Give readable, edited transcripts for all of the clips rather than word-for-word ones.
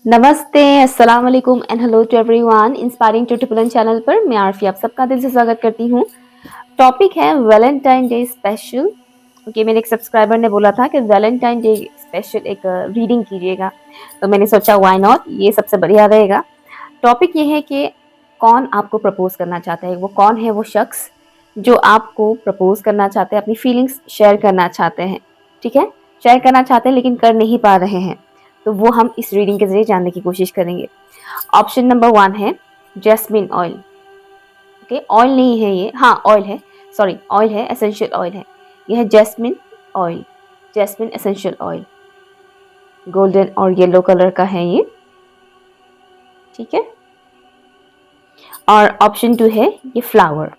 नमस्ते, अस्सलाम वालेकुम and hello to everyone. Inspiring to triple channel पर मैं आरफी आप सबका दिल से स्वागत करती हूँ। टॉपिक है वैलेंटाइन डे स्पेशल। ओके, मेरे एक सब्सक्राइबर ने बोला था कि वैलेंटाइन डे स्पेशल एक रीडिंग कीजिएगा, तो मैंने सोचा व्हाई नॉट, ये सबसे बढ़िया रहेगा। टॉपिक ये है कि कौन आपको प्रपोज करना चाहता है, वो कौन है वो शख्स जो आपको प्रपोज करना चाहते हैं, अपनी फीलिंग्स शेयर करना चाहते हैं। ठीक है, शेयर करना चाहते हैं लेकिन कर नहीं पा रहे हैं, तो वो हम इस रीडिंग के जरिए जानने की कोशिश करेंगे। ऑप्शन नंबर 1 है जैस्मिन ऑयल। ओके, ऑयल नहीं है ये, हाँ ऑयल है, सॉरी ऑयल है, एसेंशियल ऑयल है। यह है jasmine oil, jasmine essential oil, golden और येलो कलर का है ये। ठीक है, और ऑप्शन 2 है ये फ्लावर।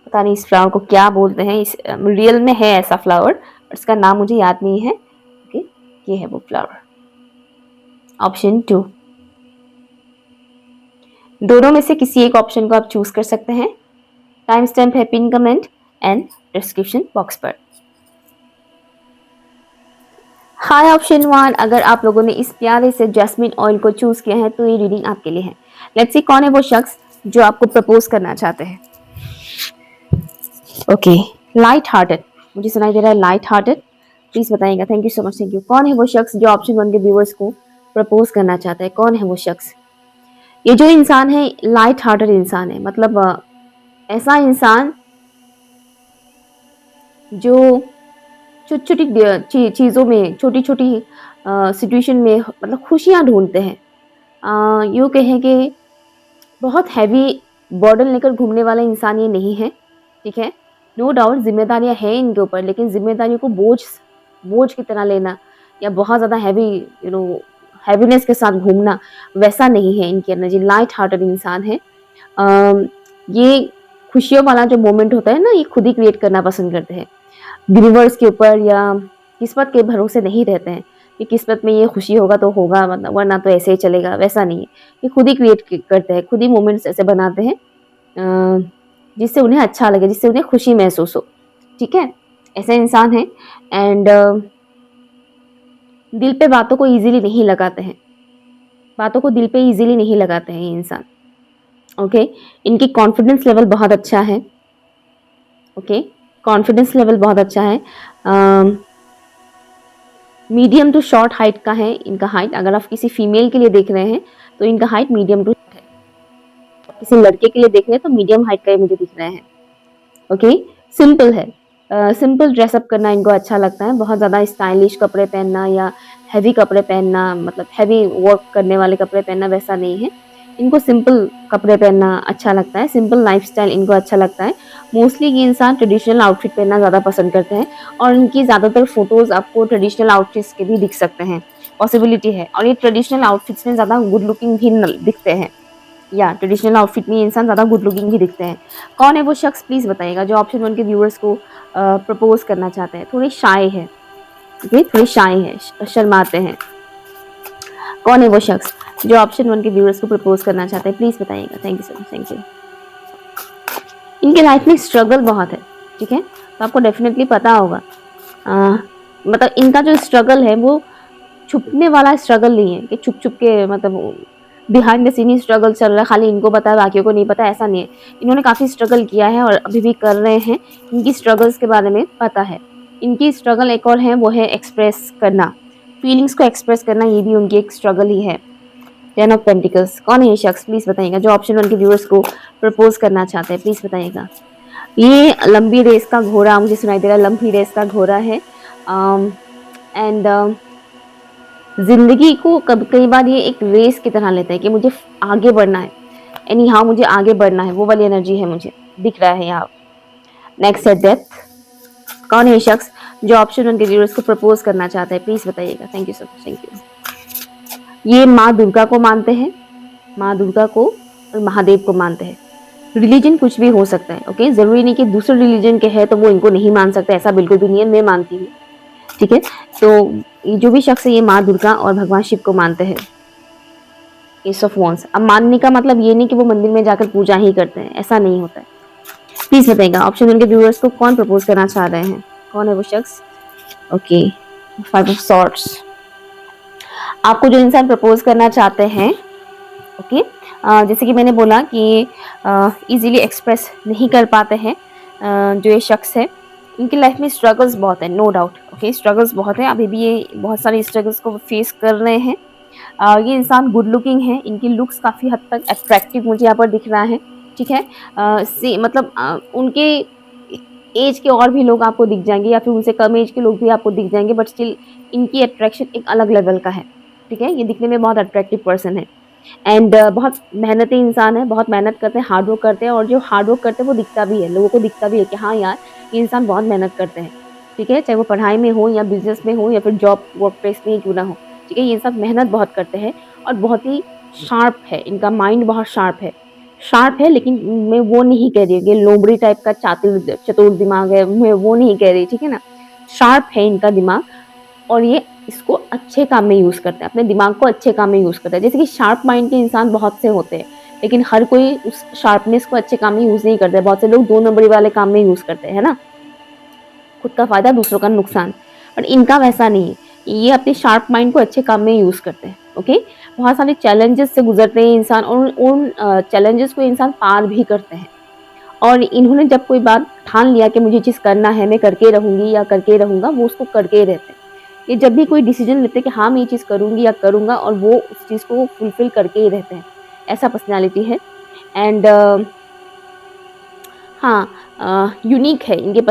पता नहीं इस फ्लावर को क्या बोलते हैं, इस रियल में है ऐसा फ्लावर, इसका नाम मुझे याद नहीं है। ओके, ये है वो फ्लावर, ऑप्शन 2। दोनों में से किसी एक ऑप्शन को आप चूज कर सकते हैं। टाइम स्टैम्प है pin comment and description box पर। हाय ऑप्शन 1, अगर आप लोगों ने इस प्यारे से जैस्मिन ऑयल को चूज किया है तो ये रीडिंग आपके लिए है। लेट्स सी कौन है वो शख्स जो आपको प्रपोज करना चाहते हैं। ओके, लाइट हार्टेड, मुझे सुनाई दे रहा है लाइट हार्टेड, प्लीज बताइएगा। Thank you so much, thank you. कौन है वो शख्स जो ऑप्शन 1 के व्यूअर्स को प्रपोज करना चाहता है? कौन है वो शख्स? ये जो इंसान है लाइट हार्टेड इंसान है, मतलब ऐसा इंसान जो छोटी छोटी चीज़ों में, छोटी छोटी सिचुएशन में मतलब खुशियाँ ढूंढते हैं। यूँ कहें कि बहुत हैवी बर्डन लेकर घूमने वाला इंसान ये नहीं है। ठीक है, नो डाउट जिम्मेदारियाँ हैं इनके ऊपर, लेकिन जिम्मेदारियों को बोझ बोझ की तरह लेना या बहुत ज़्यादा हैवी हैवीनेस के साथ घूमना, वैसा नहीं है इनकी एनर्जी। लाइट हार्टेड इंसान है। ये खुशियों वाला जो मोमेंट होता है ना, ये खुद ही क्रिएट करना पसंद करते हैं। यूनिवर्स के ऊपर या किस्मत के भरोसे नहीं रहते हैं कि किस्मत में ये खुशी होगा तो होगा, मतलब वरना तो ऐसे ही चलेगा, वैसा नहीं है। ये खुद ही क्रिएट करते हैं, खुद ही मोमेंट्स ऐसे बनाते हैं जिससे उन्हें अच्छा लगे, जिससे उन्हें खुशी महसूस हो। ठीक है, ऐसे इंसान है। एंड दिल पे बातों को इजीली नहीं लगाते हैं, बातों को दिल पे इजीली नहीं लगाते हैं ये इंसान। ओके, इनकी कॉन्फिडेंस लेवल बहुत अच्छा है। ओके, कॉन्फिडेंस लेवल बहुत अच्छा है। मीडियम टू शॉर्ट हाइट का है इनका हाइट। अगर आप किसी फीमेल के लिए देख रहे हैं तो इनका हाइट मीडियम टू है, किसी लड़के के लिए देख रहे हैं तो मीडियम हाइट का ये मुझे दिख रहे हैं। ओके, सिंपल है, सिंपल ड्रेसअप करना इनको अच्छा लगता है। बहुत ज़्यादा स्टाइलिश कपड़े पहनना या हैवी कपड़े पहनना, मतलब हैवी वर्क करने वाले कपड़े पहनना, वैसा नहीं है। इनको सिंपल कपड़े पहनना अच्छा लगता है, सिंपल लाइफस्टाइल इनको अच्छा लगता है। मोस्टली ये इंसान ट्रेडिशनल आउटफिट पहनना ज़्यादा पसंद करते हैं, और इनकी ज़्यादातर फोटोज़ आपको ट्रेडिशनल आउटफिट्स के भी दिख सकते हैं, पॉसिबिलिटी है। और ये ट्रेडिशनल आउटफिट्स में ज़्यादा गुड लुकिंग भी दिखते हैं, या ट्रेडिशनल आउटफिट में इंसान ज़्यादा गुड लुकिंग भी दिखते हैं। कौन है वो शख्स प्लीज़ बताइएगा जो ऑप्शन 1 के व्यूअर्स को प्रपोज करना चाहते हैं। थोड़े शाय है, ओके, थोड़े शाय है, शर्माते हैं। कौन है वो शख्स जो ऑप्शन 1 के व्यूअर्स को प्रपोज करना चाहते हैं? प्लीज़ बताइएगा। Thank you so much, thank you. इनके लाइफ में स्ट्रगल बहुत है। ठीक है, तो आपको डेफिनेटली पता होगा, मतलब इनका जो स्ट्रगल है वो छुपने वाला स्ट्रगल नहीं है कि छुप छुप के, मतलब बिहाइंड द सीन ही स्ट्रगल चल रहा है, खाली इनको पता है बाकियों को नहीं पता, ऐसा नहीं है। इन्होंने काफ़ी स्ट्रगल किया है और अभी भी कर रहे हैं, इनकी स्ट्रगल्स के बारे में पता है। इनकी स्ट्रगल एक और है, वो है एक्सप्रेस करना, फीलिंग्स को एक्सप्रेस करना, ये भी उनकी एक स्ट्रगल ही है। 10 ऑफ पेंटिकल्स, कौन है ये शख्स प्लीज़ बताइएगा जो ऑप्शन 1 के व्यूअर्स को प्रपोज करना चाहते हैं? प्लीज़ बताइएगा। ये लंबी रेस का घोड़ा, मुझे सुनाई दे रहा है लंबी रेस का घोड़ा है। एंड जिंदगी को कई बार ये एक रेस की तरह लेता है कि मुझे आगे बढ़ना है, एनी हाउ मुझे आगे बढ़ना है, वो वाली एनर्जी है मुझे दिख रहा है यहाँ। नेक्स्ट है डेथ। कौन है ये शख्स जो ऑप्शन 1 के व्यूअर्स को प्रपोज करना चाहता है? प्लीज बताइएगा। Thank you so much, thank you. ये माँ दुर्गा को मानते हैं, माँ दुर्गा को और महादेव को मानते हैं। रिलीजन कुछ भी हो सकता है, ओके, जरूरी नहीं कि दूसरे रिलीजन के है तो वो इनको नहीं मान सकते, ऐसा बिल्कुल भी नहीं है, मैं मानती हूँ। ठीक है, तो ये जो भी शख्स है ये माँ दुर्गा और भगवान शिव को मानते हैं। S of wands. अब मानने का मतलब ये नहीं कि वो मंदिर में जाकर पूजा ही करते हैं, ऐसा नहीं होता है। प्लीज बताइएगा ऑप्शन 1 के व्यूअर्स को कौन प्रपोज करना चाह रहे हैं, कौन है वो शख्स? Okay, 5 of swords. आपको जो इंसान प्रपोज करना चाहते हैं, ओके, जैसे कि मैंने बोला कि इजीली एक्सप्रेस नहीं कर पाते हैं, जो ये शख्स है इनकी लाइफ में स्ट्रगल्स बहुत है, नो डाउट, ओके, स्ट्रगल्स बहुत है, अभी भी ये बहुत सारे स्ट्रगल्स को फेस कर रहे हैं। ये इंसान गुड लुकिंग है, इनकी लुक्स काफ़ी हद तक अट्रैक्टिव मुझे यहाँ पर दिख रहा है, ठीक है। मतलब उनके एज के और भी लोग आपको दिख जाएंगे या फिर उनसे कम एज के लोग भी आपको दिख जाएंगे, बट स्टिल इनकी अट्रैक्शन एक अलग लेवल का है, ठीक है। ये दिखने में बहुत अट्रैक्टिव पर्सन है एंड बहुत मेहनती इंसान है, बहुत मेहनत करते हैं, हार्ड वर्क करते हैं, और जो हार्ड वर्क करते हैं वो दिखता भी है, लोगों को दिखता भी है कि हाँ यार ये इंसान बहुत मेहनत करते हैं, ठीक है, चाहे वो पढ़ाई में हो या बिजनेस में हो या फिर जॉब वर्क प्लेस में क्यों ना हो, ठीक है। ये इंसान मेहनत बहुत करते हैं और बहुत ही शार्प है, इनका माइंड बहुत शार्प है, लेकिन मैं वो नहीं कह रही कि लोमड़ी टाइप का चतुर दिमाग है, मैं वो नहीं कह रही, ठीक है ना। शार्प है इनका दिमाग और ये इसको अच्छे काम में यूज़ करते हैं, अपने दिमाग को अच्छे काम में यूज़ करते हैं। जैसे कि शार्प माइंड के इंसान बहुत से होते हैं, लेकिन हर कोई उस शार्पनेस को अच्छे काम में यूज़ नहीं करते। बहुत से लोग 2 नंबरी वाले काम में यूज़ करते हैं, है ना, खुद का फ़ायदा दूसरों का नुकसान, बट इनका वैसा नहीं है, ये अपने शार्प माइंड को अच्छे काम में यूज़ करते हैं, ओके। बहुत सारे चैलेंजेस से गुजरते हैं इंसान और उन चैलेंजेस को इंसान पार भी करते हैं, और इन्होंने जब कोई बात ठान लिया कि मुझे ये चीज़ करना है, मैं करके रहूँगी या करके रहूँगा, वो उसको करके ही रहते हैं। ये जब भी कोई डिसीजन लेते हैं कि हाँ मैं ये चीज़ करूँगी या करूँगा, और वो उस चीज़ को फुलफिल करके ही रहते हैं, ऐसा पर्सनैलिटी है। एंड हाँ, यूनिक है इनकी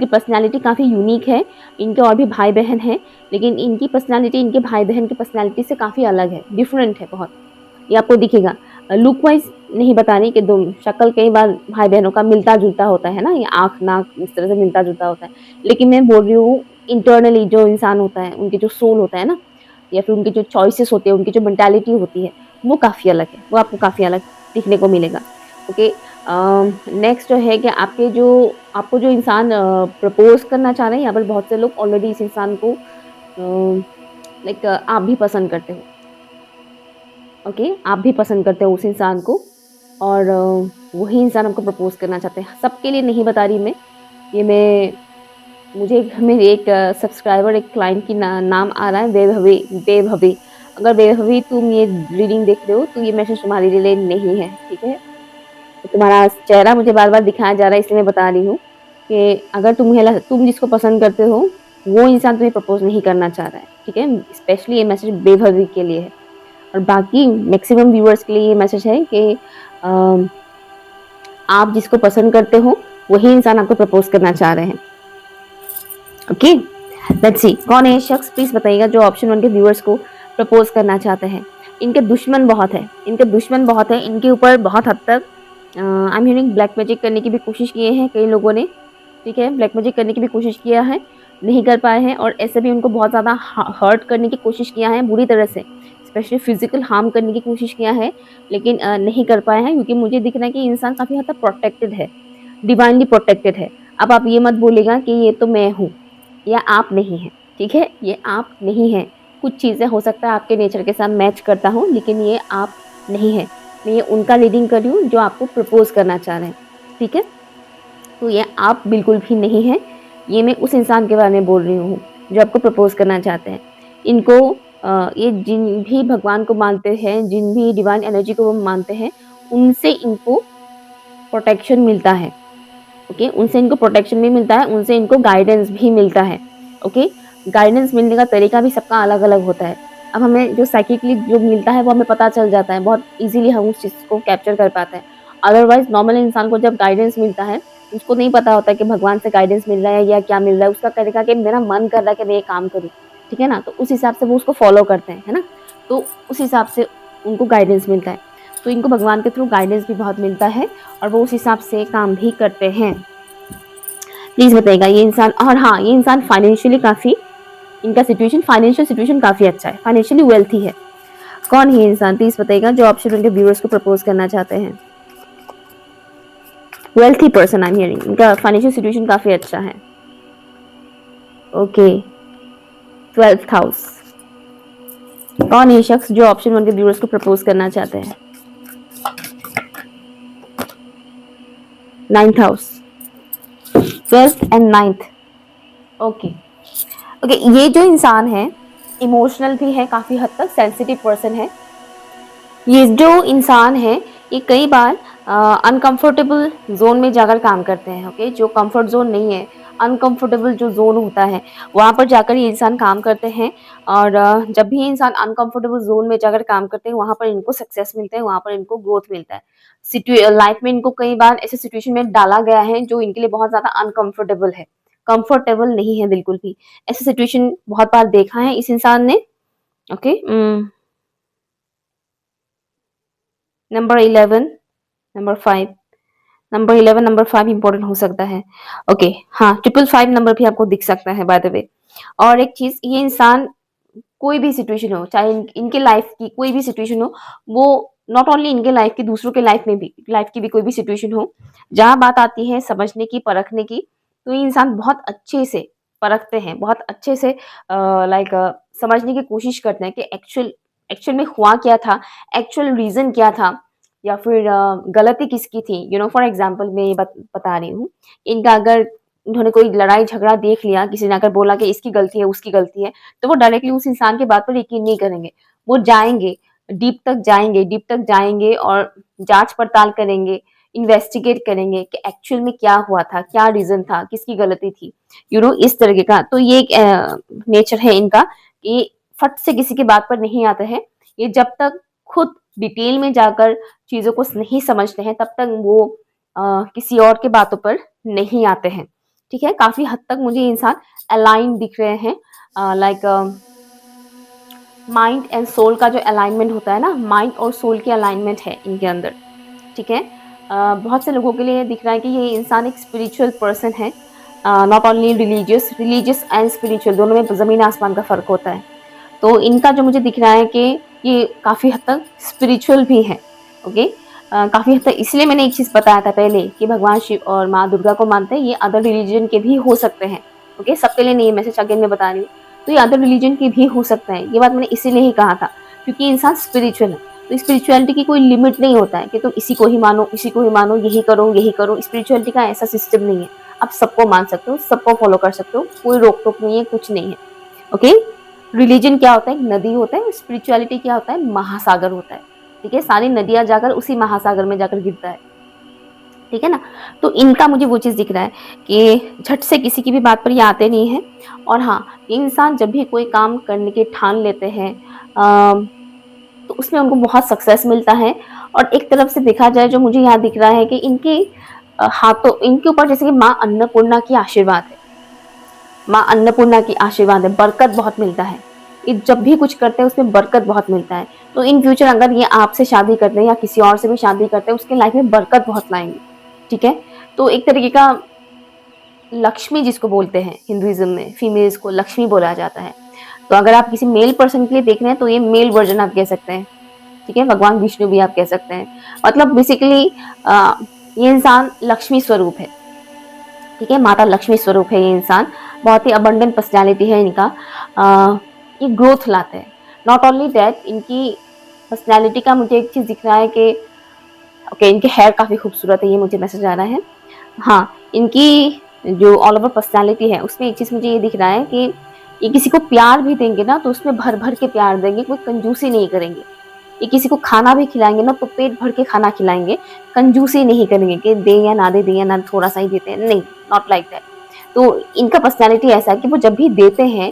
पर्सनैलिटी काफ़ी यूनिक है। इनके और भी भाई बहन हैं, लेकिन इनकी पर्सनैलिटी इनके भाई बहन की पर्सनैलिटी से काफ़ी अलग है, डिफरेंट है बहुत, ये आपको दिखेगा। लुक वाइज नहीं बता रही कि शक्ल कई बार भाई बहनों का मिलता जुलता होता है ना, ये आँख नाक इस तरह से मिलता जुलता होता है, लेकिन मैं बोल रही हूँ इंटरनली जो इंसान होता है, उनके जो सोल होता है ना, या फिर उनके जो चॉइसेस होते हैं, उनकी जो मेंटालिटी होती है, वो काफ़ी अलग है, वो आपको काफ़ी अलग दिखने को मिलेगा, ओके। नेक्स्ट जो है कि आपको जो इंसान प्रपोज करना चाह रहे हैं, यहाँ पर बहुत से लोग ऑलरेडी इस इंसान को लाइक आप भी पसंद करते हो, ओके, आप भी पसंद करते हो उस इंसान को, और वही इंसान आपको प्रपोज करना चाहते हैं। सबके लिए नहीं बता रही मैं, ये मुझे मेरे एक सब्सक्राइबर, एक क्लाइंट की नाम आ रहा है, वैभवी। अगर वैभवी तुम ये रीडिंग देख रहे हो तो ये मैसेज तुम्हारे लिए नहीं है, ठीक है। तो तुम्हारा चेहरा मुझे बार-बार दिखाया जा रहा है, इसलिए मैं बता रही हूँ कि अगर तुम जिसको पसंद करते हो, वो इंसान तुम्हें प्रपोज नहीं करना चाह रहा है, ठीक है। स्पेशली ये मैसेज वैभवी के लिए है, और बाकी मैक्सिमम व्यूअर्स के लिए ये मैसेज है कि आप जिसको पसंद करते हो वही इंसान आपको प्रपोज करना चाह रहे हैं, ओके। लेट्स सी कौन है ये शख्स, प्लीज बताइएगा जो ऑप्शन 1 के व्यूअर्स को प्रपोज करना चाहते हैं। इनके दुश्मन बहुत है, इनके ऊपर बहुत हद तक I am hearing black magic करने की भी कोशिश किए हैं कई लोगों ने, ठीक है, ब्लैक मैजिक करने की भी कोशिश किया है, नहीं कर पाए हैं, और ऐसे भी उनको बहुत ज़्यादा हर्ट करने की कोशिश किया है बुरी तरह से, स्पेशली फिजिकल हार्म करने की कोशिश किया है, लेकिन नहीं कर पाए हैं, क्योंकि मुझे दिख रहा है कि इंसान काफ़ी हद तक प्रोटेक्टेड है, डिवाइनली प्रोटेक्टेड है। अब आप ये मत बोलेगा कि ये तो मैं हूँ या आप नहीं हैं, ठीक है, ये आप नहीं हैं। कुछ चीज़ें हो सकता है आपके नेचर के साथ मैच करता हूँ, लेकिन ये आप नहीं है। मैं ये उनका रीडिंग कर रही हूँ जो आपको प्रपोज करना चाह रहे हैं, ठीक है। तो ये आप बिल्कुल भी नहीं है, ये मैं उस इंसान के बारे में बोल रही हूँ जो आपको प्रपोज करना चाहते हैं। इनको ये जिन भी भगवान को मानते हैं, जिन भी डिवाइन एनर्जी को वो मानते हैं, उनसे इनको प्रोटेक्शन मिलता है, ओके, उनसे इनको प्रोटेक्शन भी मिलता है, उनसे इनको गाइडेंस भी मिलता है, ओके। गाइडेंस मिलने का तरीका भी सबका अलग अलग होता है। अब हमें जो साइकिकली जो मिलता है वो हमें पता चल जाता है, बहुत इजीली हम उस चीज़ को कैप्चर कर पाते हैं। अदरवाइज नॉर्मल इंसान को जब गाइडेंस मिलता है, उसको नहीं पता होता कि भगवान से गाइडेंस मिल रहा है या क्या मिल रहा है, उसका तरीका कि मेरा मन कर रहा है कि मैं ये काम करूँ, ठीक है ना, तो उस हिसाब से वो उसको फॉलो करते हैं, है ना, तो उस हिसाब से उनको गाइडेंस मिलता है। तो इनको भगवान के थ्रू गाइडेंस भी बहुत मिलता है और वो उस हिसाब से काम भी करते हैं। प्लीज बताइएगा ये इंसान, और हाँ, ये इंसान फाइनेंशियली काफ़ी, इनका फाइनेंशियल सिचुएशन काफ़ी अच्छा है, फाइनेंशियली वेल्थी है। कौन है ये इंसान, प्लीज बताइएगा जो ऑप्शन उनके व्यूअर्स को प्रपोज करना चाहते हैं। Wealthy person I am hearing, इनका फाइनेंशियल सिचुएशन काफ़ी अच्छा है, ओके। 12th हाउस, कौन है ये शख्स जो ऑप्शन 1 के व्यूअर्स को प्रपोज करना चाहते हैं। 9th house, 12th and 9th, okay. ये जो इंसान है इमोशनल भी है, काफ़ी हद तक सेंसिटिव पर्सन है। ये जो इंसान है ये कई बार अनकंफर्टेबल जोन में जाकर काम करते हैं। ओके, जो कंफर्ट जोन नहीं है, अनकंफर्टेबल जो जोन होता है वहाँ पर जाकर ये इंसान काम करते हैं। और जब भी ये इंसान अनकंफर्टेबल जोन में जाकर काम करते हैं वहाँ पर इनको सक्सेस मिलता है, वहाँ पर इनको ग्रोथ मिलता है। लाइफ में इनको कई बार ऐसे सिचुएशन में डाला गया है जो इनके लिए बहुत ज्यादा अनकंफर्टेबल है, कंफर्टेबल नहीं है बिल्कुल भी। ऐसे सिचुएशन बहुत बार देखा है इस इंसान ने। Okay, number 11, number 5, number 11, number 5 important हो सकता है। ओके, हाँ, 555 नंबर भी आपको दिख सकता है बाय द वे। और एक चीज, ये इंसान कोई भी सिचुएशन हो, चाहे इनके लाइफ की कोई भी सिचुएशन हो, वो नॉट ओनली इनके लाइफ की, दूसरों के लाइफ की भी कोई भी सिचुएशन हो, जहाँ बात आती है समझने की, परखने की, तो ये इंसान बहुत अच्छे से परखते हैं, बहुत अच्छे से लाइक समझने की कोशिश करते हैं कि एक्चुअल एक्चुअल में हुआ क्या था, एक्चुअल रीजन क्या था, या फिर गलती किसकी थी। फॉर एग्जाम्पल मैं ये बता रही हूँ, इनका अगर इन्होंने कोई लड़ाई झगड़ा देख लिया, किसी ने अगर बोला कि इसकी गलती है, उसकी गलती है, तो वो डायरेक्टली उस इंसान की बात पर यकीन नहीं करेंगे। वो जाएंगे, डीप तक जाएंगे और जांच पड़ताल करेंगे, इन्वेस्टिगेट करेंगे कि एक्चुअल में क्या हुआ था, क्या रीजन था, किसकी गलती थी। इस तरीके का। तो ये एक नेचर है इनका कि फट से किसी की बात पर नहीं आता है। ये जब तक खुद डिटेल में जाकर चीजों को नहीं समझते हैं तब तक वो किसी और के बातों पर नहीं आते हैं। ठीक है, काफी हद तक मुझे इंसान अलाइन दिख रहे हैं। लाइक माइंड एंड सोल का जो अलाइनमेंट होता है ना, माइंड और सोल की अलाइनमेंट है इनके अंदर। ठीक है, बहुत से लोगों के लिए दिख रहा है कि ये इंसान एक स्पिरिचुअल पर्सन है। Not only religious and spiritual, दोनों में जमीन आसमान का फर्क होता है। तो इनका जो मुझे दिख रहा है कि ये काफी हद तक स्पिरिचुअल भी है। ओके, काफी हद तक, इसलिए मैंने एक चीज बताया था पहले कि भगवान शिव और माँ दुर्गा को मानते हैं, ये अदर रिलीजन के भी हो सकते हैं। ओके, सबके लिए नहीं, मैसेज अगेन मैं बता रही हूँ। तो ये अदर रिलीजन के भी हो सकते हैं, ये बात मैंने इसीलिए ही कहा था क्योंकि इंसान स्पिरिचुअल है। तो स्पिरिचुअलिटी की कोई लिमिट नहीं होता है कि तुम इसी को ही मानो, इसी को ही मानो, यही करो यही करो। स्पिरिचुअलिटी का ऐसा सिस्टम नहीं है। आप सबको मान सकते हो, सबको फॉलो कर सकते हो, कोई रोक टोक नहीं है, कुछ नहीं है। ओके, रिलीजन क्या होता है? एक नदी होता है। स्पिरिचुअलिटी क्या होता है? महासागर होता है। ठीक है, सारी नदियां जाकर उसी महासागर में जाकर गिरता है। ठीक है ना। तो इनका मुझे वो चीज दिख रहा है कि झट से किसी की भी बात पर ये आते नहीं है। और हाँ, ये इंसान जब भी कोई काम करने के ठान लेते हैं तो उसमें उनको बहुत सक्सेस मिलता है। और एक तरफ से देखा जाए, जो मुझे यहाँ दिख रहा है कि इनके हाथों, इनके ऊपर जैसे कि माँ अन्नपूर्णा की आशीर्वाद है, माँ अन्नपूर्णा की आशीर्वाद है, बरकत बहुत मिलता है। ये जब भी कुछ करते हैं उसमें बरकत बहुत मिलता है। तो इन फ्यूचर अगर ये आपसे शादी करते हैं या किसी और से भी शादी करते हैं, उसके लाइफ में बरकत बहुत लाएंगे। ठीक है, तो एक तरीके का लक्ष्मी जिसको बोलते हैं, हिंदुइज्म में फीमेल्स को लक्ष्मी बोला जाता है। तो अगर आप किसी मेल पर्सन के लिए देख रहे हैं तो ये मेल वर्जन आप कह सकते हैं। ठीक है, भगवान विष्णु भी आप कह सकते हैं। मतलब बेसिकली ये इंसान लक्ष्मी स्वरूप है। ठीक है, माता लक्ष्मी स्वरूप है ये इंसान। बहुत ही अबंडेंट पर्सनैलिटी है इनका। ये ग्रोथ लाते हैं। नॉट ओनली दैट, इनकी पर्सनैलिटी का मुझे एक चीज दिख रहा है कि ओके, इनके हेयर काफी खूबसूरत है, ये मुझे मैसेज आ रहा है। हाँ, इनकी जो ऑल ओवर पर्सनैलिटी है उसमें एक चीज मुझे ये दिख रहा है कि ये किसी को प्यार भी देंगे ना तो उसमें भर भर के प्यार देंगे, कोई कंजूसी नहीं करेंगे। ये किसी को खाना भी खिलाएंगे ना तो पेट भर के खाना खिलाएंगे, कंजूसी नहीं करेंगे कि दे या ना दे, दे या ना, थोड़ा सा ही देते हैं, नहीं, नॉट लाइक दैट। तो इनका पर्सनैलिटी ऐसा है कि वो जब भी देते हैं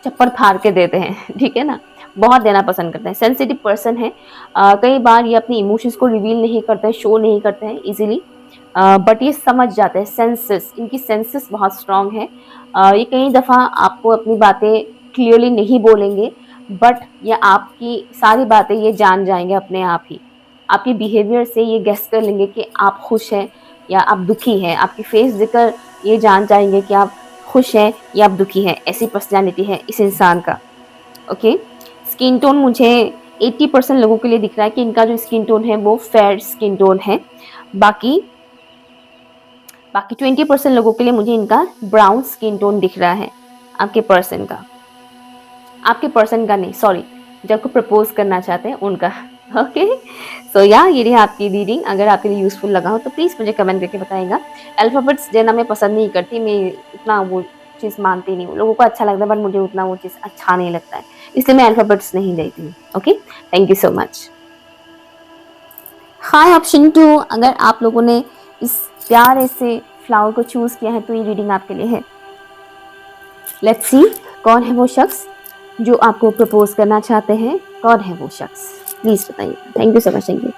चप्पल फाड़ के देते हैं। ठीक है ना, बहुत देना पसंद करते हैं। सेंसिटिव पर्सन है। कई बार ये अपनी इमोशंस को रिवील नहीं करते हैं, शो नहीं करते हैं इजीली, बट ये समझ जाते हैं। सेंसेस, इनकी सेंसेस बहुत स्ट्रांग है। ये कई दफ़ा आपको अपनी बातें क्लियरली नहीं बोलेंगे, बट ये आपकी सारी बातें ये जान जाएंगे अपने आप ही। आपके बिहेवियर से ये गेस कर लेंगे कि आप खुश हैं या आप दुखी हैं। आपकी फेस देखकर ये जान जाएंगे कि आप खुश हैं या आप दुखी हैं। ऐसी पर्सनैलिटी है इस इंसान का। ओके, स्किन टोन मुझे 80% लोगों के लिए दिख रहा है कि इनका जो स्किन टोन है वो फेयर स्किन टोन है। बाकी 20% लोगों के लिए मुझे इनका ब्राउन स्किन टोन दिख रहा है। आपके पर्सन का, नहीं, सॉरी, जब को प्रपोज करना चाहते हैं उनका। ओके, सो या ये रही आपकी रीडिंग। अगर आपके लिए यूजफुल लगा हो तो प्लीज़ मुझे कमेंट करके बताइएगा। अल्फ़ाबेट्स देना मैं पसंद नहीं करती, मैं इतना वो चीज़ मानती नहीं हूँ। लोगों को अच्छा लगता है बट मुझे उतना वो चीज़ अच्छा नहीं लगता है, इसलिए मैं अल्फ़ाबेट्स नहीं लेती हूँ। Okay, thank you so much. Hi option 2, अगर आप लोगों ने इस प्यारे से फ्लावर को चूज़ किया है तो ये रीडिंग आपके लिए है। लेट्स सी कौन है वो शख्स जो आपको प्रपोज करना चाहते हैं, कौन है वो शख्स, प्लीज बताइए। Thank you so much, thank you.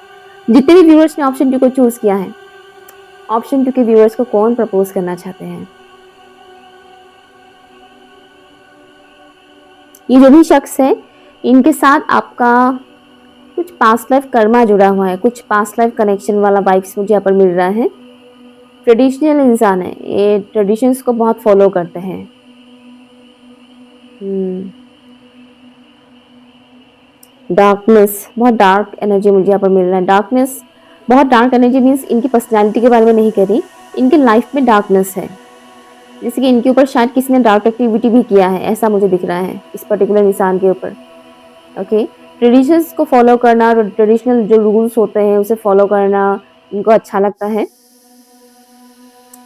जितने भी व्यूअर्स ने ऑप्शन 2 को चूज किया है, ऑप्शन 2 के व्यूअर्स को कौन प्रपोज करना चाहते हैं? ये जो भी शख्स है, इनके साथ आपका कुछ पास्ट लाइफ कर्मा जुड़ा हुआ है, कुछ पास्ट लाइफ कनेक्शन वाला वाइब्स मुझे यहाँ पर मिल रहा है। ट्रेडिशनल इंसान है, ये ट्रेडिशंस को बहुत फॉलो करते हैं। डार्कनेस, बहुत डार्क एनर्जी मुझे यहाँ पर मिल रहा है। डार्कनेस, बहुत डार्क एनर्जी मीन्स इनकी पर्सनालिटी के बारे में नहीं कह रही, इनके लाइफ में डार्कनेस है, जैसे कि इनके ऊपर शायद किसी ने डार्क एक्टिविटी भी किया है, ऐसा मुझे दिख रहा है इस पर्टिकुलर इंसान के ऊपर। ओके, ट्रेडिशंस को फॉलो करना, ट्रेडिशनल जो रूल्स होते हैं उसे फॉलो करना इनको अच्छा लगता है।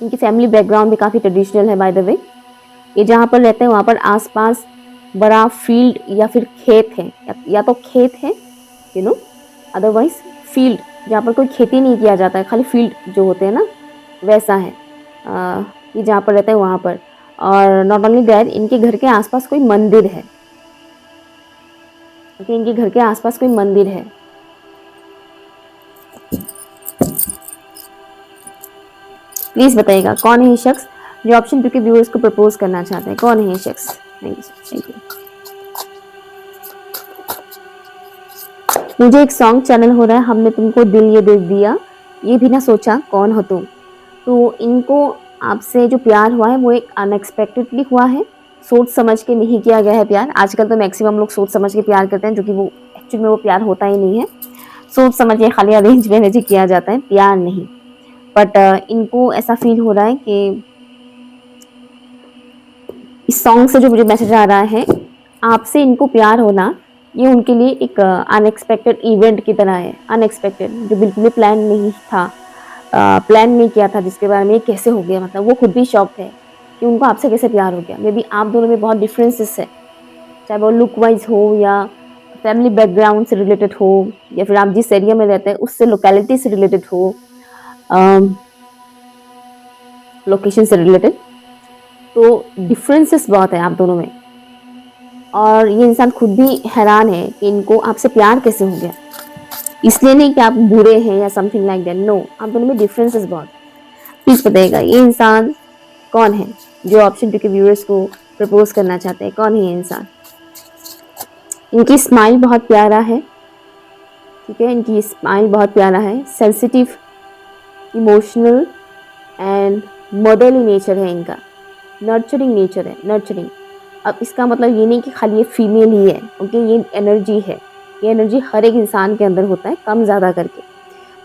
इनकी फैमिली बैकग्राउंड भी काफ़ी ट्रेडिशनल है बाय द वे। ये जहाँ पर रहते हैं वहाँ पर आसपास बड़ा फील्ड या फिर खेत है, या तो खेत है अदरवाइज फील्ड जहाँ पर कोई खेती नहीं किया जाता है, खाली फील्ड जो होते हैं ना वैसा है। ये जहाँ पर रहते हैं वहाँ पर। और नॉट ओनली दैट, इनके घर के आसपास कोई मंदिर है। ओके, इनके घर के आसपास कोई मंदिर है। प्लीज बताइएगा कौन है ये शख्स जो ऑप्शन 2 के व्यूअर्स को प्रपोज करना चाहते हैं, कौन है ये शख्स? Thank you, thank you. मुझे एक सॉन्ग चैनल हो रहा है, हमने तुमको दिल ये दे दिया, ये भी ना सोचा कौन हो तुम। तो इनको आपसे जो प्यार हुआ है वो एक अनएक्सपेक्टेडली हुआ है, सोच समझ के नहीं किया गया है प्यार। आजकल तो मैक्सिमम लोग सोच समझ के प्यार करते हैं, जो कि वो एक्चुअली में वो प्यार होता ही नहीं है। सोच समझ के खाली अरेंज मैरेज किया जाता है, प्यार नहीं। बट इनको ऐसा फील हो रहा है कि इस सॉन्ग से जो मुझे मैसेज आ रहा है, आपसे इनको प्यार होना ये उनके लिए एक अनएक्सपेक्टेड इवेंट की तरह है। अनएक्सपेक्टेड, जो बिल्कुल भी प्लान नहीं था, प्लान नहीं किया था, जिसके बारे में ये कैसे हो गया, मतलब वो खुद भी शॉक है कि उनको आपसे कैसे प्यार हो गया। मे बी आप दोनों में बहुत डिफरेंसेस है, चाहे वो लुक वाइज हो या फैमिली बैकग्राउंड से रिलेटेड हो, या फिर आप जिस एरिया में रहते हैं उससे लोकेलिटी से रिलेटेड हो, लोकेशन से रिलेटेड। तो डिफरेंसेस बहुत है आप दोनों में, और ये इंसान खुद भी हैरान है कि इनको आपसे प्यार कैसे हो गया। इसलिए नहीं कि आप बुरे हैं या समथिंग लाइक दैट, नो, आप दोनों में डिफरेंसेस बहुत। प्लीज बताइएगा ये इंसान कौन है जो ऑप्शन 2 के व्यूअर्स को प्रपोज करना चाहते हैं, कौन है ये इंसान? इनकी स्माइल बहुत प्यारा है, ठीक है, इनकी स्माइल बहुत प्यारा है, sensitive, emotional and motherly nature है इनका, नर्चरिंग नेचर है, नर्चरिंग। अब इसका मतलब ये नहीं कि खाली ये फीमेल ही है, क्योंकि ये एनर्जी है, ये एनर्जी हर एक इंसान के अंदर होता है, कम ज़्यादा करके।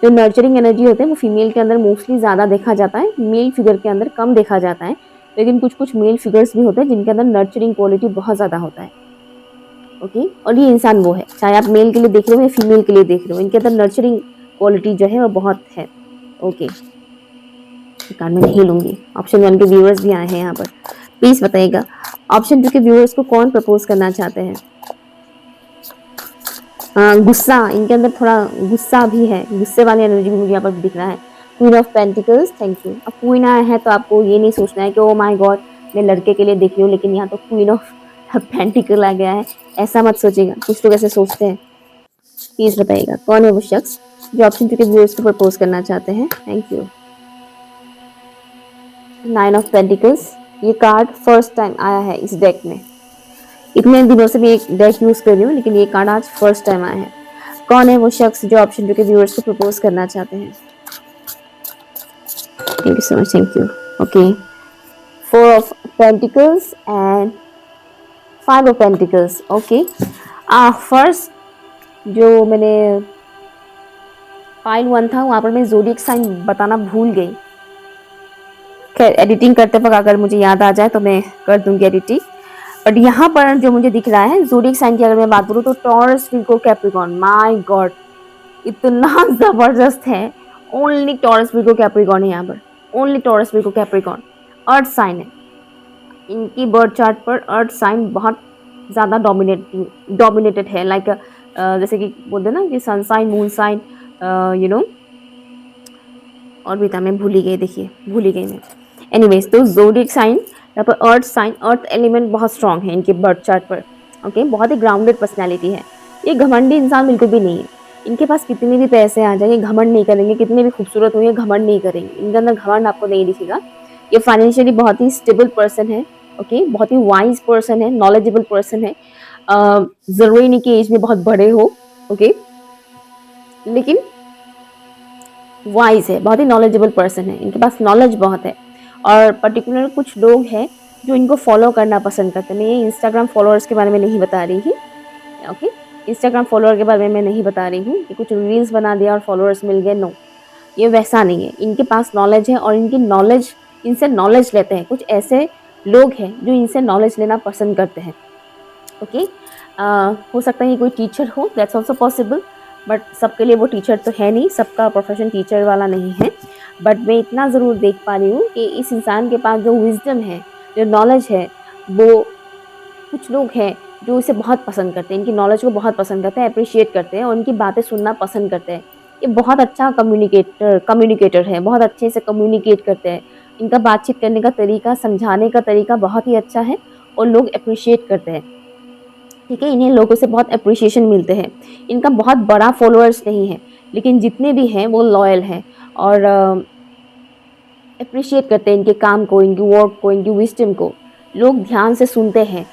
जो नर्चरिंग एनर्जी होते हैं वो फीमेल के अंदर मोस्टली ज़्यादा देखा जाता है, मेल फिगर के अंदर कम देखा जाता है। लेकिन कुछ कुछ मेल फिगर्स भी होते हैं जिनके अंदर नर्चरिंग क्वालिटी बहुत ज़्यादा होता है। ओके, और ये इंसान वो है, चाहे आप मेल के लिए देख रहे हो या फीमेल के लिए देख रहे हो, इनके अंदर नर्चरिंग क्वालिटी जो है वो बहुत है। ओके, कार्ड में नहीं लूंगी। ऑप्शन 1 के व्यूअर्स भी आए हैं यहाँ पर, प्लीज बताइएगा ऑप्शन 2 के व्यूअर्स को कौन प्रपोज करना चाहते हैं? गुस्सा, इनके अंदर थोड़ा गुस्सा भी है, गुस्से वाली एनर्जी भी मुझे यहाँ पर दिख रहा है। Queen of pentacles, thank you. अब क्वीन आया है तो आपको ये नहीं सोचना है कि ओ माय गॉड मैं लड़के के लिए देख रही हूँ, लेकिन यहाँ तो क्वीन ऑफ पेंटिकल आ गया है, ऐसा मत सोचिएगा। कुछ लोग ऐसे सोचते हैं। प्लीज बताइएगा कौन है वो शख्स जो ऑप्शन 2 के व्यूअर्स को प्रपोज करना चाहते हैं? Thank you. 9 ऑफ पेंटिकल्स, ये कार्ड फर्स्ट टाइम आया है इस डेक में। इतने दिनों से मैं एक डेक यूज कर रही हूँ, लेकिन ये कार्ड आज फर्स्ट टाइम आया है। कौन है वो शख्स जो ऑप्शन 2 के व्यूअर्स को प्रपोज करना चाहते हैं? Thank you so much, thank you. Okay, 4 of pentacles and 5 of pentacles. Okay, first जो मैंने फाइल 1 था वहां पर मैं ज़ोडिएक साइन बताना भूल गई। खैर, एडिटिंग करते वक्त अगर मुझे याद आ जाए तो मैं कर दूंगी एडिटिंग। बट यहाँ पर जो मुझे दिख रहा है ज़ोडिएक साइन की अगर मैं बात करूँ तो taurus, Virgo, Capricorn, my God इतना जबरदस्त है। ओनली टॉरस, विर्गो, कैप्रिकॉर्न है यहाँ पर, only Taurus, Virgo, Capricorn. Earth sign है, इनकी बर्थ चार्ट पर अर्थ साइन बहुत ज़्यादा डोमिनेटेड है, लाइक जैसे कि बोलते हैं ना कि sun sign, moon sign, you know, और भी था, मैं भूल ही गई, देखिए भूल ही गई मैं। एनीवेज, तो ज़ोडिएक साइन, यहाँ पर अर्थ साइन, अर्थ एलिमेंट बहुत स्ट्रांग है इनके बर्थ चार्ट पर। ओके, बहुत ही ग्राउंडेड पर्सनैलिटी है। ये घमंडी इंसान बिल्कुल भी नहीं है। इनके पास कितने भी पैसे आ जाएंगे, घमंड नहीं करेंगे, कितने भी खूबसूरत होंगे, घमंड नहीं करेंगे, इनके अंदर घमंड आपको नहीं दिखेगा। ये फाइनेंशियली बहुत ही स्टेबल पर्सन है। ओके, बहुत ही वाइज पर्सन है, नॉलेजेबल पर्सन है। जरूरी नहीं कि एज में बहुत बड़े हो, ओके, लेकिन वाइज है, बहुत ही नॉलेजेबल पर्सन है, इनके पास नॉलेज बहुत है। और पर्टिकुलर कुछ लोग हैं जो इनको फॉलो करना पसंद करते हैं। मैं ये इंस्टाग्राम फॉलोअर्स के बारे में नहीं बता रही हूँ, ओके, इंस्टाग्राम फॉलोअर के बारे में मैं नहीं बता रही हूँ कि कुछ रील्स बना दिया और फॉलोअर्स मिल गए, नो, ये वैसा नहीं है। इनके पास नॉलेज है और इनकी नॉलेज, इनसे नॉलेज लेते हैं। कुछ ऐसे लोग हैं जो इनसे नॉलेज लेना पसंद करते हैं। ओके, हो सकता है ये कोई टीचर हो, दैट्स ऑल्सो पॉसिबल, बट सबके लिए वो टीचर तो है नहीं, सबका प्रोफेशन टीचर वाला नहीं है। बट मैं इतना ज़रूर देख पा रही हूँ कि इस इंसान के पास जो विजडम है, जो नॉलेज है, वो कुछ लोग हैं जो इसे बहुत पसंद करते हैं, इनकी नॉलेज को बहुत पसंद करते हैं, अप्रिशिएट करते हैं और उनकी बातें सुनना पसंद करते हैं। ये बहुत अच्छा कम्युनिकेटर है, बहुत अच्छे से कम्युनिकेट करते हैं। इनका बातचीत करने का तरीका, समझाने का तरीका बहुत ही अच्छा है और लोग अप्रिशिएट करते हैं। ठीक है, इन्हें लोगों से बहुत अप्रिशिएशन मिलते हैं। इनका बहुत बड़ा फॉलोअर्स नहीं है, लेकिन जितने भी हैं वो लॉयल हैं और अप्रिशिएट करते हैं इनके काम को, इनकी वर्क को, इनकी विजडम को। लोग ध्यान से सुनते हैं।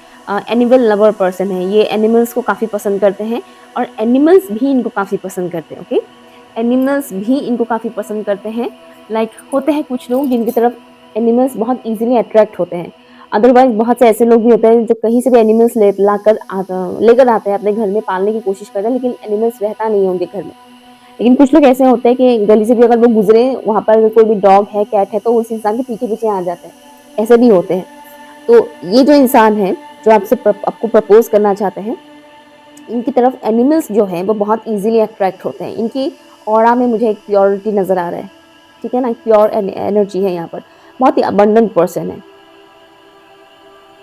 एनिमल लवर पर्सन है ये, एनिमल्स को काफ़ी पसंद करते हैं और एनिमल्स भी इनको काफ़ी पसंद करते हैं। ओके, एनिमल्स भी इनको काफ़ी पसंद करते हैं। लाइक होते हैं कुछ लोग जिनकी तरफ एनिमल्स बहुत इजीली अट्रैक्ट होते हैं। अदरवाइज बहुत से ऐसे लोग भी होते हैं जो कहीं से भी एनिमल्स लेकर आते हैं, अपने घर में पालने की कोशिश करते हैं, लेकिन एनिमल्स रहता नहीं है उनके घर में। लेकिन कुछ लोग ऐसे होते हैं कि गली से भी अगर वो गुजरे, वहाँ पर कोई भी डॉग है, कैट है, तो उस इंसान के पीछे पीछे आ जाते हैं। ऐसे भी होते हैं। तो ये जो इंसान है जो आपको प्रपोज करना चाहते हैं, इनकी तरफ एनिमल्स जो हैं वो बहुत इजीली अट्रैक्ट होते हैं। इनकी ऑरा में मुझे एक प्योरिटी नज़र आ रहा है, ठीक है ना, प्योर एनर्जी है यहाँ पर। बहुत ही अबंडेंट पर्सन है,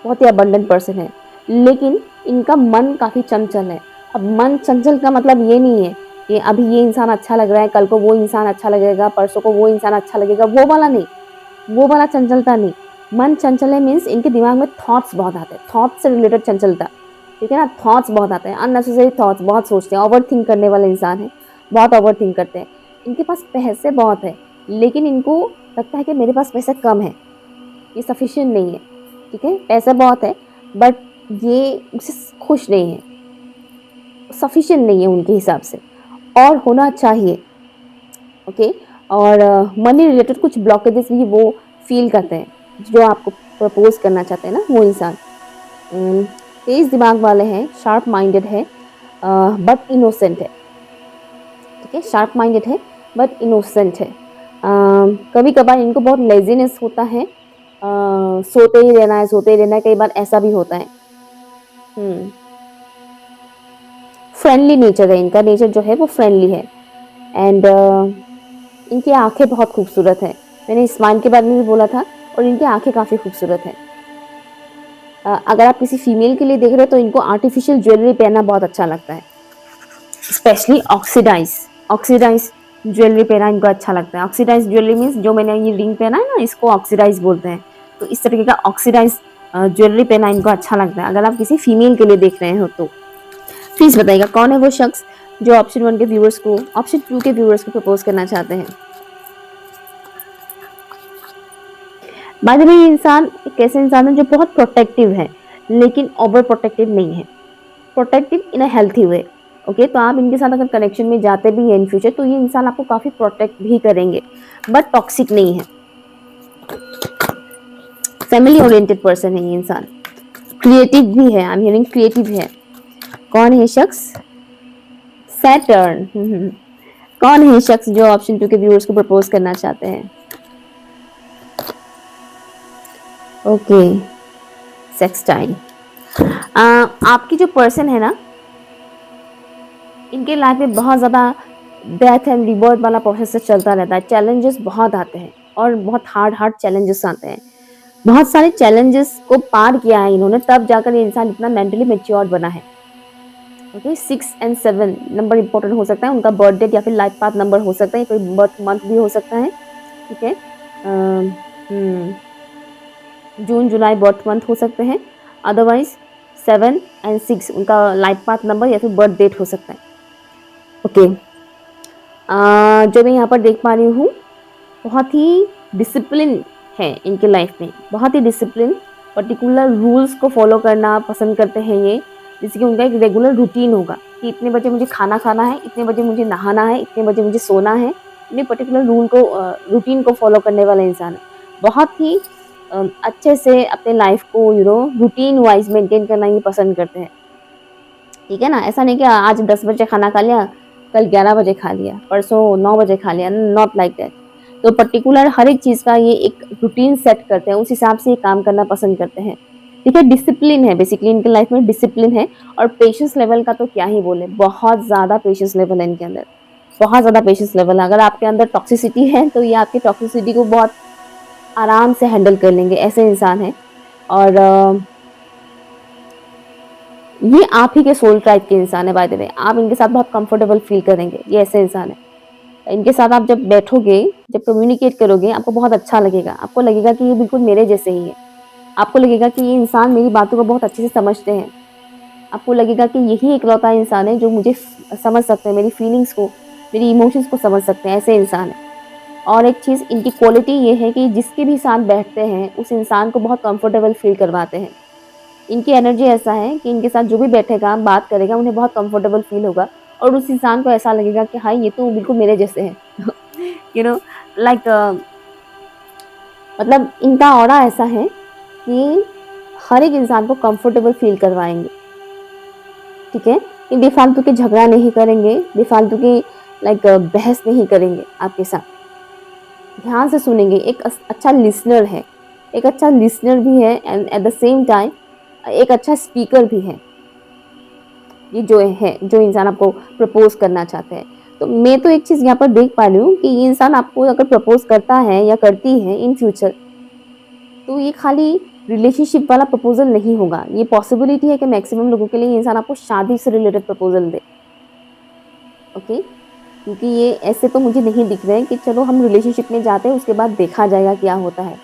बहुत ही अबंडेंट पर्सन है, लेकिन इनका मन काफ़ी चंचल है। अब मन चंचल का मतलब ये नहीं है कि अभी ये इंसान अच्छा लग रहा है, कल को वो इंसान अच्छा लगेगा, परसों को वो इंसान अच्छा लगेगा, वो वाला नहीं, वो वाला चंचलता नहीं। मन चंचल है मीन्स इनके दिमाग में थॉट्स बहुत आते हैं, थॉट्स से रिलेटेड चंचलता, ठीक है ना, थॉट्स बहुत आते हैं, अननेसेसरी थॉट्स, बहुत सोचते हैं, ओवर थिंक करने वाले इंसान है, बहुत ओवर थिंक करते हैं। इनके पास पैसे बहुत है, लेकिन इनको लगता है कि मेरे पास पैसे कम है, ये सफिशिएंट नहीं है। ठीक है, पैसा बहुत है बट ये उससे खुश नहीं है, सफिशिएंट नहीं है उनके हिसाब से, और होना चाहिए। ओके, और मनी रिलेटेड कुछ ब्लॉकेजेस भी वो फील करते हैं, जो आपको प्रपोज करना चाहते हैं ना वो इंसान। तेज दिमाग वाले हैं, शार्प माइंडेड है, बट इनोसेंट है। ठीक है, शार्प माइंडेड है बट इनोसेंट है। कभी कभार इनको बहुत लेजीनेस होता है, सोते ही रहना है, सोते ही रहना है, कई बार ऐसा भी होता है। फ्रेंडली नेचर है, इनका नेचर जो है वो फ्रेंडली है। एंड इनकी आंखें बहुत खूबसूरत हैं, मैंने स्माइल के बारे में भी बोला था, और इनकी आंखें काफ़ी खूबसूरत हैं। अगर आप किसी फीमेल के लिए देख रहे हो तो इनको आर्टिफिशियल ज्वेलरी पहनना बहुत अच्छा लगता है, स्पेशली ऑक्सीडाइज ज्वेलरी पहना इनको अच्छा लगता है। ऑक्सीडाइज ज्वेलरी मीन्स जो मैंने ये रिंग पहना है ना, इसको ऑक्सीडाइज बोलते हैं। तो इस तरीके का ऑक्सीडाइज ज्वेलरी पहना इनको अच्छा लगता है, अगर आप किसी फीमेल के लिए देख रहे हो तो। प्लीज बताइएगा कौन है वो शख्स जो ऑप्शन 1 के व्यूअर्स को, ऑप्शन 2 के व्यूअर्स को प्रपोज करना चाहते हैं। बाय द वे, ये इंसान एक ऐसे इंसान है जो बहुत प्रोटेक्टिव है, लेकिन ओवर प्रोटेक्टिव नहीं है, protective in a healthy way. Okay, तो आप इनके साथ अगर कनेक्शन में जाते भी हैं इन फ्यूचर, तो ये इंसान आपको काफ़ी प्रोटेक्ट भी करेंगे, बट टॉक्सिक नहीं है। फैमिली ओरिएंटेड पर्सन है ये इंसान, क्रिएटिव भी है, आई एम हियरिंग क्रिएटिव है। कौन है शख्स? सैटर्न। कौन है शख्स जो ऑप्शन 2 के व्यूअर्स को प्रपोज करना चाहते हैं? ओके, सेक्सटाइल। आपकी जो पर्सन है ना, इनके लाइफ में बहुत ज़्यादा डेथ एंड रिबर्थ वाला प्रोसेस चलता रहता है, चैलेंजेस बहुत आते हैं और बहुत हार्ड चैलेंजेस आते हैं। बहुत सारे चैलेंजेस को पार किया है इन्होंने, तब जाकर ये इंसान इतना मेंटली मैच्योर्ड बना है। ओके, 6 एंड 7 नंबर इंपॉर्टेंट हो सकता है, उनका बर्थ डेट या फिर लाइफ पाथ नंबर हो सकता है, कोई बर्थ मंथ भी हो सकता है। ठीक है, जून जुलाई बर्थ मंथ हो सकते हैं, अदरवाइज 7 एंड 6 उनका लाइफ पाथ नंबर या फिर बर्थ डेट हो सकता है। ओके, जो मैं यहाँ पर देख पा रही हूँ, बहुत ही डिसिप्लिन है इनके लाइफ में, बहुत ही डिसिप्लिन, पर्टिकुलर रूल्स को फॉलो करना पसंद करते हैं ये। जैसे कि उनका एक रेगुलर रूटीन होगा कि इतने बजे मुझे खाना खाना है, इतने बजे मुझे नहाना है, इतने बजे मुझे सोना है। इतने पर्टिकुलर रूटीन को फॉलो करने वाला इंसान है। बहुत ही अच्छे से अपने लाइफ को रूटीन वाइज मेंटेन करना ये पसंद करते हैं। ठीक है ना, ऐसा नहीं कि आज 10 बजे खाना खा लिया, कल 11 बजे खा लिया, परसों 9 बजे खा लिया, नॉट लाइक दैट। तो पर्टिकुलर हर एक चीज़ का ये एक रूटीन सेट करते हैं, उस हिसाब से ये काम करना पसंद करते हैं। ठीक है, डिसिप्लिन है, बेसिकली इनके लाइफ में डिसिप्लिन है। और पेशेंस लेवल का तो क्या ही बोले, बहुत ज़्यादा पेशेंस लेवल है इनके अंदर, बहुत ज़्यादा पेशेंस लेवल है। अगर आपके अंदर टॉक्सिसिटी है तो ये आपकी टॉक्सिसिटी को बहुत आराम से हैंडल कर लेंगे, ऐसे इंसान है। और ये आप ही के सोल टाइप के इंसान है, बाय द वे। आप इनके साथ बहुत कंफर्टेबल फील करेंगे, ये ऐसे इंसान है। इनके साथ आप जब बैठोगे, जब कम्युनिकेट करोगे, आपको बहुत अच्छा लगेगा। आपको लगेगा कि ये बिल्कुल मेरे जैसे ही है। आपको लगेगा कि ये इंसान मेरी बातों को बहुत अच्छे से समझते हैं। आपको लगेगा कि यही इकलौता इंसान है जो मुझे समझ सकते हैं, मेरी फीलिंग्स को, मेरी इमोशंस को समझ सकते हैं, ऐसे इंसान है। और एक चीज़ इनकी क्वालिटी ये है कि जिसके भी साथ बैठते हैं उस इंसान को बहुत कंफर्टेबल फील करवाते हैं। इनकी एनर्जी ऐसा है कि इनके साथ जो भी बैठेगा, बात करेगा, उन्हें बहुत कंफर्टेबल फील होगा और उस इंसान को ऐसा लगेगा कि हाँ, ये तो बिल्कुल मेरे जैसे हैं। यू नो लाइक मतलब इनका ऑरा ऐसा है कि हर एक इंसान को कंफर्टेबल फील करवाएंगे। ठीक है, ये बेफालतू के झगड़ा नहीं करेंगे, बेफालतू की बहस नहीं करेंगे आपके साथ। ध्यान से सुनेंगे, एक अच्छा लिसनर है, एक अच्छा लिसनर भी है and at the same time एक अच्छा स्पीकर भी है। ये जो इंसान आपको प्रपोज करना चाहते हैं। तो मैं तो एक चीज़ यहाँ पर देख पा रही हूँ कि ये इंसान आपको अगर प्रपोज करता है या करती है इन फ्यूचर, तो ये खाली रिलेशनशिप वाला प्रपोजल नहीं होगा। ये पॉसिबिलिटी है कि मैक्सिमम लोगों के लिए ये इंसान आपको शादी से रिलेटेड प्रपोजल दे। ओके, क्योंकि ये ऐसे तो मुझे नहीं दिख रहे हैं कि चलो हम रिलेशनशिप में जाते हैं उसके बाद देखा जाएगा क्या होता है।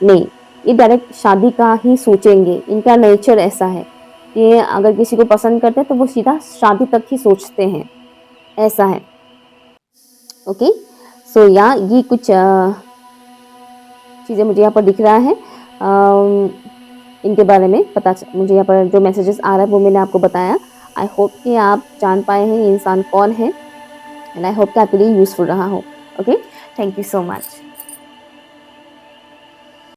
नहीं, ये डायरेक्ट शादी का ही सोचेंगे। इनका नेचर ऐसा है कि अगर किसी को पसंद करते हैं तो वो सीधा शादी तक ही सोचते हैं, ऐसा है। ओके, सो या ये कुछ चीज़ें मुझे यहाँ पर दिख रहा है। इनके बारे में मुझे यहाँ पर जो मैसेजेस आ रहा है वो मैंने आपको बताया। आई होप कि आप जान पाए हैं ये इंसान कौन है एंड आई होप कि आपके लिए यूज़फुल रहा हो। Okay, thank you so much.